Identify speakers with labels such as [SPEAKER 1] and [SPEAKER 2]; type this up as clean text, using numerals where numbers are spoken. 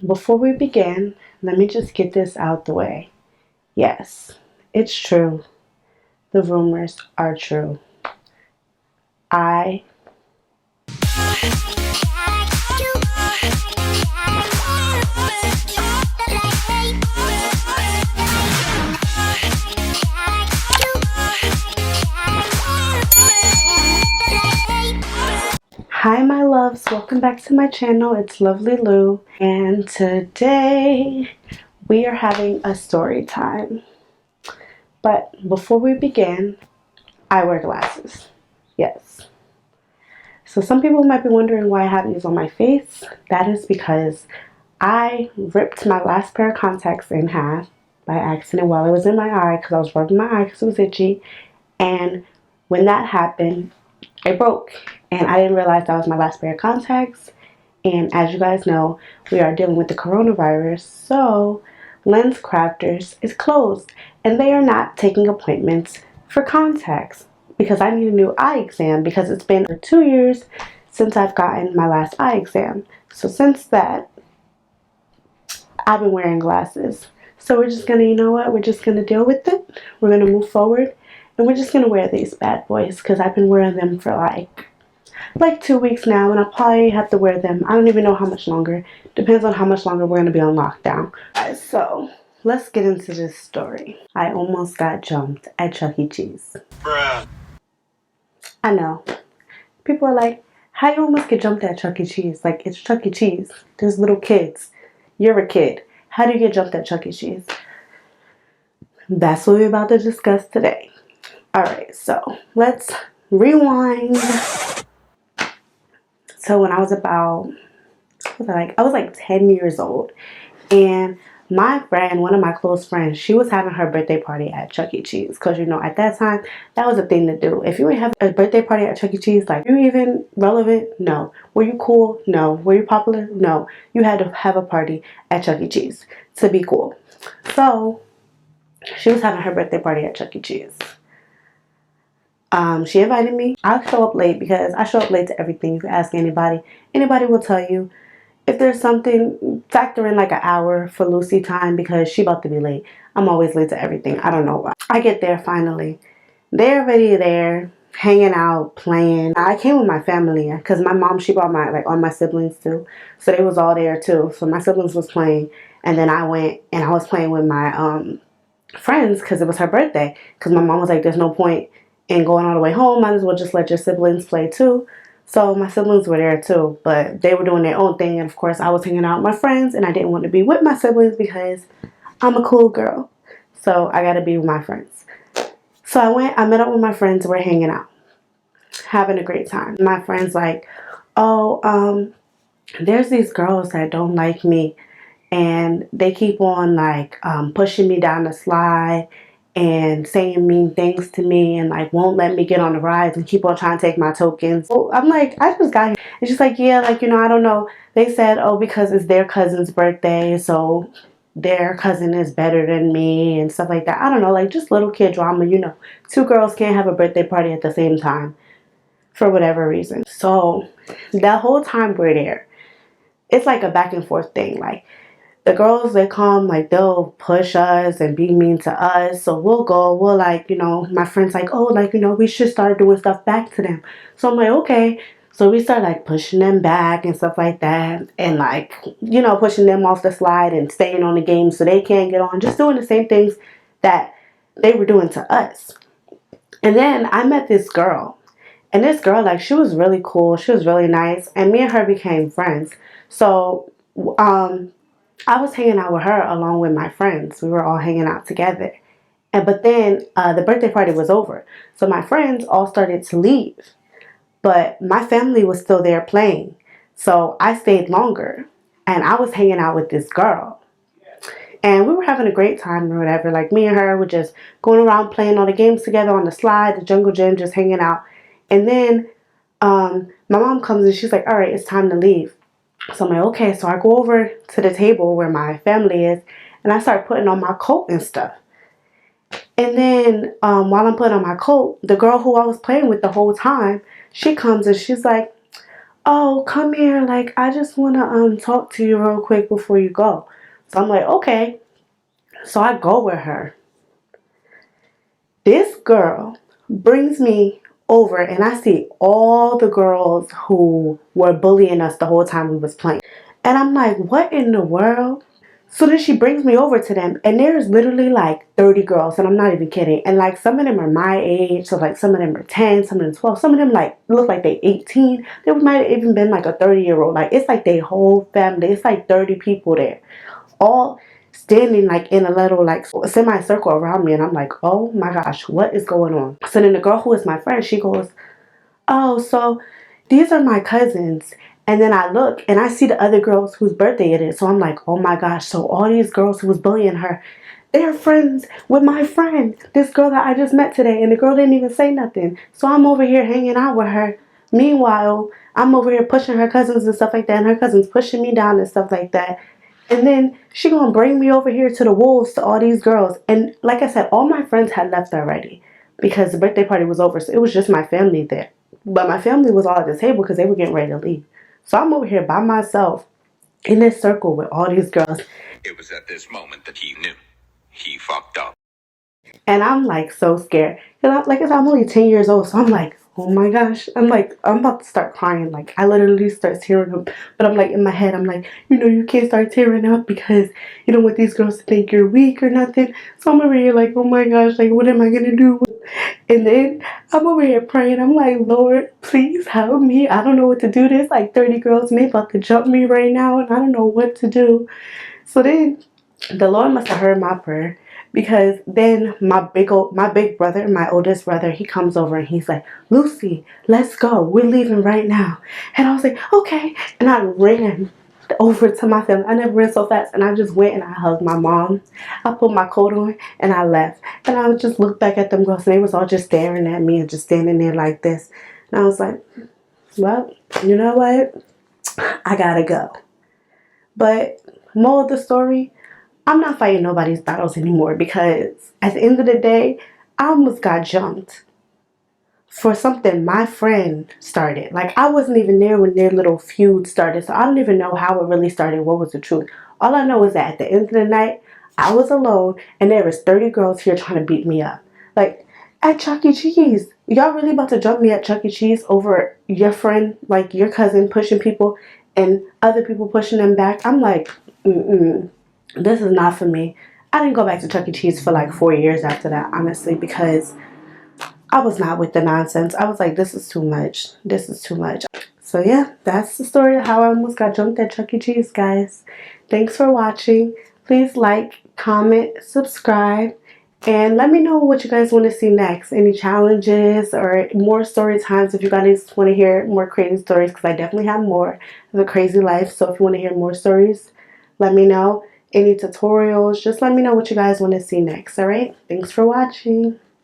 [SPEAKER 1] Before we begin, let me just get this out the way. Yes, it's true. The rumors are true. I Hi my loves, welcome back to my channel. It's Lovely Lou, and today we are having a story time. But before we begin, I wear glasses. Yes. So some people might be wondering why I have these on my face. That is because I ripped my last pair of contacts in half by accident while it was in my eye because I was rubbing my eye because it was itchy. And when that happened, it broke. And I didn't realize that was my last pair of contacts. And as you guys know, we are dealing with the coronavirus. So Lens Crafters is closed. And they are not taking appointments for contacts because I need a new eye exam because it's been 2 years since I've gotten my last eye exam. So since that, I've been wearing glasses. So we're just gonna, you know what, we're just gonna deal with it. We're gonna move forward and we're just gonna wear these bad boys because I've been wearing them for like 2 weeks now, and I'll probably have to wear them. I don't even know how much longer. Depends on how much longer we're gonna be on lockdown. So let's get into this story. I almost got jumped at Chuck E. Cheese. Bruh. I know. People are like, how you almost get jumped at Chuck E. Cheese? Like, it's Chuck E. Cheese. There's little kids. You're a kid. How do you get jumped at Chuck E. Cheese? That's what we're about to discuss today. Alright, so let's rewind. So when I was about, I was like 10 years old. And my friend, one of my close friends, she was having her birthday party at Chuck E. Cheese. Because, you know, at that time, that was a thing to do. If you would have a birthday party at Chuck E. Cheese, like, were you even relevant? No. Were you cool? No. Were you popular? No. You had to have a party at Chuck E. Cheese to be cool. So, she was having her birthday party at Chuck E. Cheese. She invited me. I'll show up late because I show up late to everything. You can ask anybody. Anybody will tell you. If there's something, factor in like an hour for Lucy time because she about to be late. I'm always late to everything. I don't know why. I get there finally. They're already there, hanging out, playing. I came with my family because my mom, she brought all my siblings too. So they was all there too. So my siblings was playing. And then I went and I was playing with my friends because it was her birthday. Because my mom was like, there's no point in going all the way home. Might as well just let your siblings play too. So my siblings were there too, but they were doing their own thing. And of course, I was hanging out with my friends and I didn't want to be with my siblings because I'm a cool girl. So I got to be with my friends. So I met up with my friends. We're hanging out, having a great time. My friend's like, oh, there's these girls that don't like me and they keep on pushing me down the slide and saying mean things to me and like won't let me get on the rides and keep on trying to take my tokens. So I'm like, I just got here. And she's like, yeah, like, you know, I don't know. They said, oh, because it's their cousin's birthday, so their cousin is better than me and stuff like that. I don't know, like just little kid drama, you know. Two girls can't have a birthday party at the same time for whatever reason. So that whole time we're there, it's like a back and forth thing. Like, the girls, they come, like, they'll push us and be mean to us. So we'll go, like, you know, my friend's like, oh, like, you know, we should start doing stuff back to them. So I'm like, okay. So we start, like, pushing them back and stuff like that. And, like, you know, pushing them off the slide and staying on the game so they can't get on. Just doing the same things that they were doing to us. And then I met this girl. And this girl, like, she was really cool. She was really nice. And me and her became friends. So, I was hanging out with her along with my friends. We were all hanging out together. But then the birthday party was over. So my friends all started to leave. But my family was still there playing. So I stayed longer. And I was hanging out with this girl. And we were having a great time or whatever. Like, me and her were just going around playing all the games together on the slide, the jungle gym, just hanging out. And then my mom comes and she's like, all right, it's time to leave. So I'm like, okay. So I go over to the table where my family is and I start putting on my coat and stuff. And then while I'm putting on my coat, the girl who I was playing with the whole time, she comes and she's like, oh, come here, like I just wanna talk to you real quick before you go. So I'm like, okay. So I go with her. This girl brings me over and I see all the girls who were bullying us the whole time we was playing. And I'm like, what in the world? So then she brings me over to them, and there's literally like 30 girls, and I'm not even kidding. And like some of them are my age, so like some of them are 10, some of them 12, some of them like look like they 18. There might have even been like a 30-year-old. Like it's like they whole family. It's like 30 people there, all standing like in a little like semicircle around me, and I'm like, oh my gosh, what is going on? So then the girl who is my friend, she goes, oh, so these are my cousins. And then I look and I see the other girls whose birthday it is. So I'm like, oh my gosh. So all these girls who was bullying her, they're friends with my friend, this girl that I just met today. And the girl didn't even say nothing. So I'm over here hanging out with her. Meanwhile, I'm over here pushing her cousins and stuff like that. And her cousins pushing me down and stuff like that. And then she gonna bring me over here to the wolves to all these girls. And like I said, all my friends had left already because the birthday party was over. So it was just my family there. But my family was all at the table because they were getting ready to leave. So I'm over here by myself in this circle with all these girls.
[SPEAKER 2] It was at this moment that he knew. He fucked up.
[SPEAKER 1] And I'm like so scared. Like I said, I'm only 10 years old. So I'm like, oh my gosh. I'm like, I'm about to start crying. Like I literally start tearing up. But I'm like in my head, I'm like, you can't start tearing up because you don't want these girls to think you're weak or nothing. So I'm over here like, oh my gosh, like what am I going to do? And then I'm over here praying. I'm like, Lord, please help me. I don't know what to do. There's like 30 girls and they about to jump me right now and I don't know what to do. So then the Lord must have heard my prayer because then my big brother, my oldest brother, he comes over and he's like, Lucy, let's go. We're leaving right now. And I was like, okay. And I ran over to my family. I never ran so fast. And I just went and I hugged my mom. I put my coat on and I left. And I just looked back at them girls and they was all just staring at me and just standing there like this. And I was like, well, you know what? I gotta go. But moral of the story, I'm not fighting nobody's battles anymore because at the end of the day, I almost got jumped for something my friend started. Like I wasn't even there when their little feud started, so I don't even know how it really started. What was the truth? All I know is that at the end of the night, I was alone and there was 30 girls here trying to beat me up. Like at Chuck E. Cheese. Y'all really about to jump me at Chuck E. Cheese over your friend, like your cousin pushing people and other people pushing them back? I'm like, this is not for me. I didn't go back to Chuck E. Cheese for like 4 years after that, honestly, because I was not with the nonsense. I was like, this is too much. This is too much. So yeah, that's the story of how I almost got jumped at Chuck E. Cheese, guys. Thanks for watching. Please like, comment, subscribe, and let me know what you guys want to see next. Any challenges or more story times if you guys want to hear more crazy stories, because I definitely have more of a crazy life. So if you want to hear more stories, let me know. Any tutorials, just let me know what you guys want to see next. Alright, thanks for watching.